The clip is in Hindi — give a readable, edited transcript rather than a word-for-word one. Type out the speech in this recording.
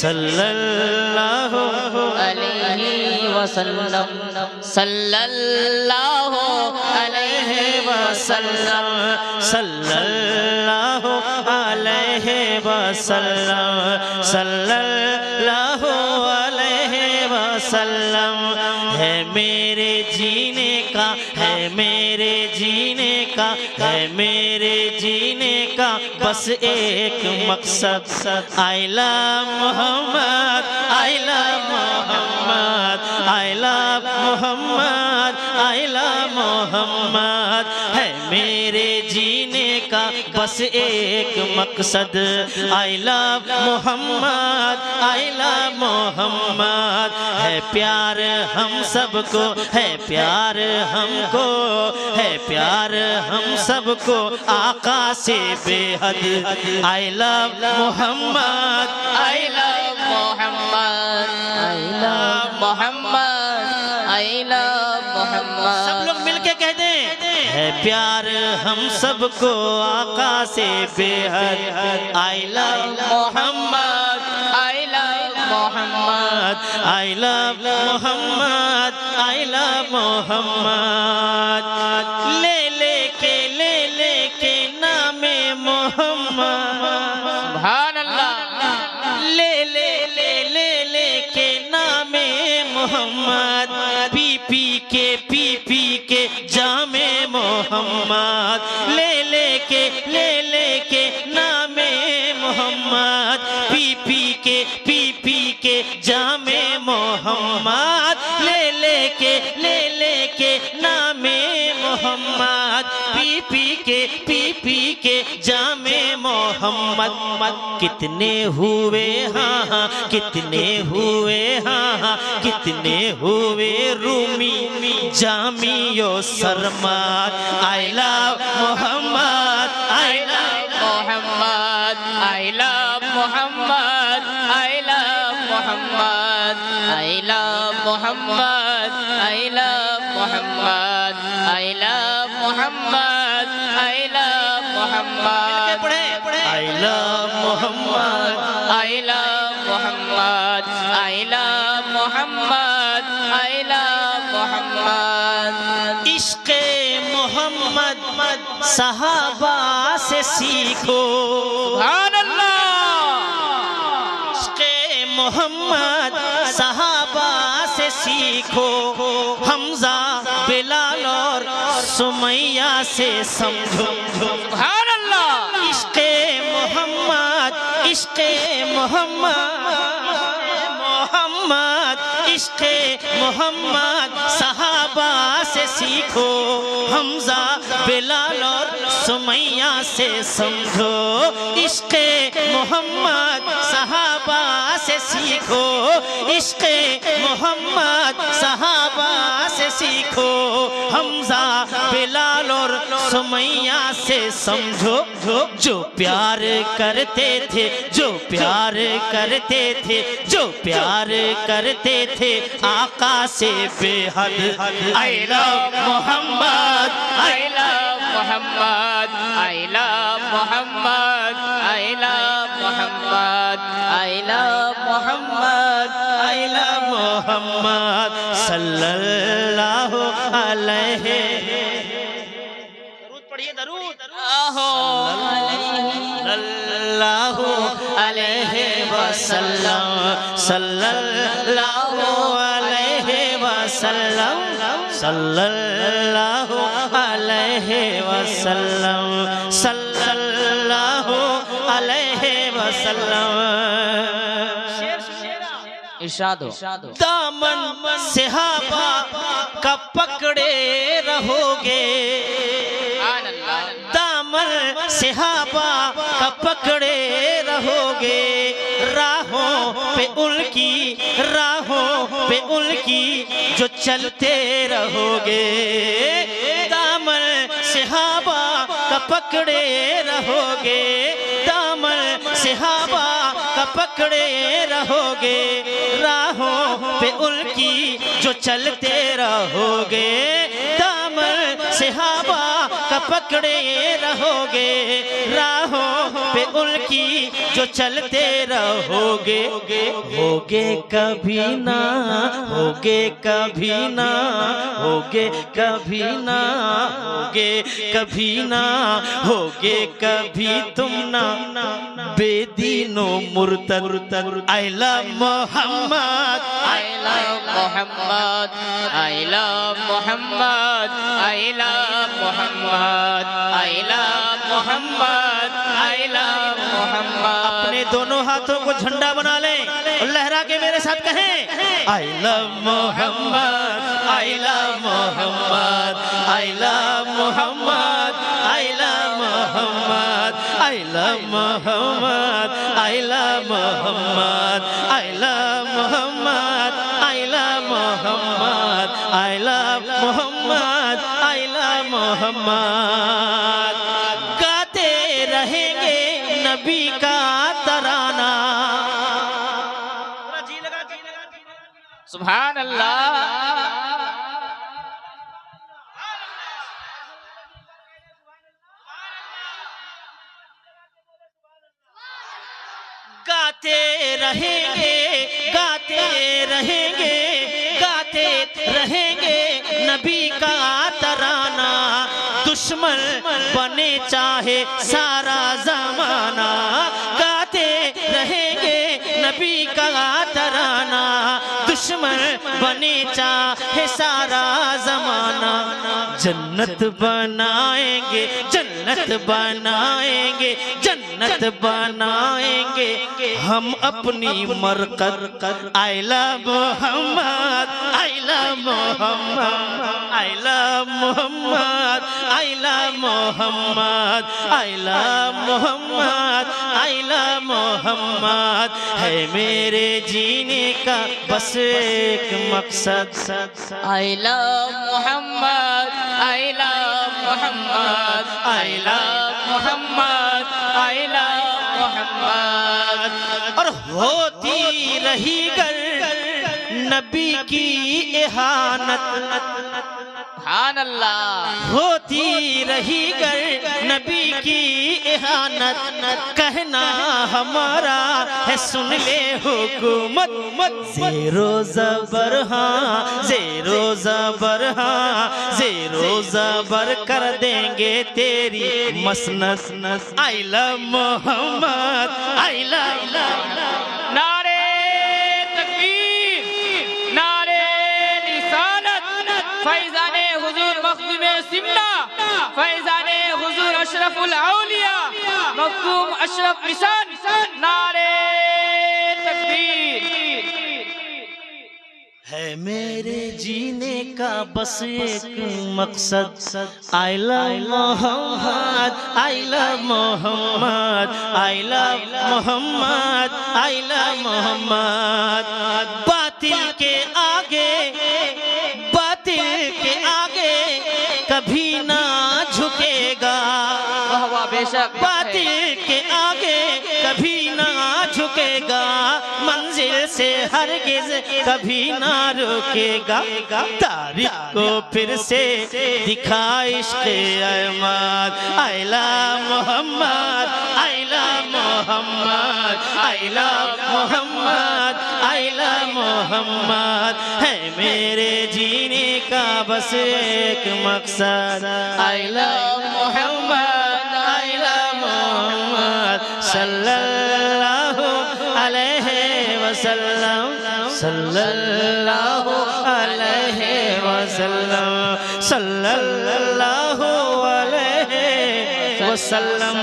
सल्लल्लाहु अलैहि वसल्लम, सल्लल्लाहु अलैहि वसल्लम, सल्लल्लाहु अलैहि वसल्लम, सल्लल्लाहु अलैहि वसल्लम। है मेरे जीने का, है मेरे जीने का, है मेरे जीने का बस एक मकसद। I love Mohammad, I love Mohammad, I love Mohammad, I love Mohammad. है मेरे जीने का बस एक मकसद। I love Mohammad, I love Mohammad. है प्यार हम सबको, है प्यार हमको, है प्यार हम सबको आका से बेहद। I love Mohammad, I love Mohammad, I love Mohammad, I love Mohammad. सब लोग मिलके कह दें, है प्यार हम सबको आका से बेहद। I love Mohammad, I love Mohammad, I love Mohammad, I love Mohammad. ले लेके नामे मोहम्मद, सुभान अल्लाह। ले के नामे मोहम्मद, पी पी के जामे मोहम्मद। ले के नामे मोहम्मद, पी के जामे मोहम्मद। ले के नामे मोहम्मद, पी के जामे मोहम्मद। कितने हुए हाँ हाँ, कितने हुए हाँ हाँ, कितने हुए रूमी जामियो सरमाद। I love Mohammad, I love Mohammad, I love Mohammad, I love Mohammad, I love Mohammad, I love Mohammad, I love Mohammad, I love Mohammad. I love Mohammad, I love Mohammad, I love Mohammad, I love Muhammad. इश्क़े मोहम्मद सहाबा से सीखो, सुभान अल्लाह। इश्क़े मोहम्मद सहाबा से सीखो, हमजा बिलाल और सुमैया से समझो, सुभान अल्लाह। इश्क़े मोहम्मद, इश्क़े मोहम्मद, इश्क़े मोहम्मद सहाबा से सीखो, हमजा बिलाल और सुमैया से समझो। इश्क़े मोहम्मद सहाबा से सीखो, इश्क़े मोहम्मद सहाबा से सीखो, हमजा बिलाल और सुमैया से समझो। जो प्यार करते थे, जो प्यार करते थे, जो प्यार करते थे आका से बेहद। I love Mohammad, I love Mohammad, I love Mohammad, I love Mohammad, I love Mohammad, I love Mohammad. सल्लल्लाहु अलैहि, दरूद पढ़िए, दरूद। सल्लल्लाहु अलैहि वसल्लम, सल्लल्लाहु अलैहि वसल्लम, सल्लल्लाहु अलैहि वसल्लम, सल्लल्लाहु अलैहि वसल्लम। इरशाद हो। दामन सहाबा का पकड़े रहोगे, दामन सहाबा का पकड़े रहोगे, राहों पे उनकी, राहों पे उनकी जो चलते रहोगे। दामन सहाबा का पकड़े रहोगे, दामन सहाबा का पकड़े रहोगे, राहों पे उनकी जो चलते रहोगे। दामन सहाबा का का पकड़े रहोगे, राहों पे उनकी जो चलते रहोगे। होगे कभी ना, होगे कभी ना, होगे कभी ना, होगे कभी ना, होगे कभी तुम ना बेदीनो मुर्तद। I love Muhammad, I love Muhammad, I love Muhammad, I love Muhammad, I love Muhammad, I love Muhammad। अपने दोनों हाथों को झंडा बना लें और लहरा के मेरे साथ कहें, I love Mohammad, I love Mohammad, I love Mohammad, I love Mohammad, I love Mohammad, I love Mohammad, I love Mohammad, I love Mohammad, I love Mohammad, I love Mohammad. गाते रहेंगे नबी का तराना। सुभान अल्लाह। गाते रहेंगे, गाते रहेंगे, गाते रहेंगे नबी का तराना। दुश्मन बने चाहे सारा जमाना, गाते रहेंगे नबी का तराना। दुश्मन बने चाहे सारा जमाना। जन्नत बनाएंगे, जन्नत बनाएंगे, जन्नत बनाएंगे हम अपनी मरकत। I love Mohammad, I love Mohammad, I love Mohammad, I love Mohammad, I love Mohammad, I love Mohammad. है मेरे जीने का बस एक मकसद। I love Muhammad, I love Muhammad, I love Muhammad, I love Muhammad। और होती रही गर नबी की इहानत, सुभान अल्लाह। होती रही गर नबी की इहानत। कहना हमारा है सुन ले हुकूमत। ज़ेरो ज़बर हाँ, ज़ेरो ज़बर हाँ, ज़ेरो ज़बर कर देंगे तेरी मसनद। I love Mohammad, I love. नारे तकबीर, नारे रिसालत। फैज़ाने हुजूर मखदूम सिमला, फैज़ाने हुजूर अशरफुल औलिया, मखदूम अशरफ निशान। नारे तकबीर। है मेरे जीने का बस एक मकसद। I love Mohammad, I love Mohammad, I love Mohammad, I love Mohammad. बातिल के आगे, बातिल के आगे कभी ना झुकेगा। बेशक बातिल के आगे कभी ना झुकेगा। मंजिल से हरगिज कभी ना रुकेगा। तारीख को फिर से दिखा इश्क़ Ahmad. I love Mohammad, I love Mohammad, I love Mohammad, I love Mohammad. है मेरे जीने का बस एक मकसद। I love Mohammad, I love Mohammad सल्लल्लाहु अलैहि वसल्लम, सल्लल्लाहु अलैहि वसल्लम, सल्लल्लाहु अलैहि वसल्लम।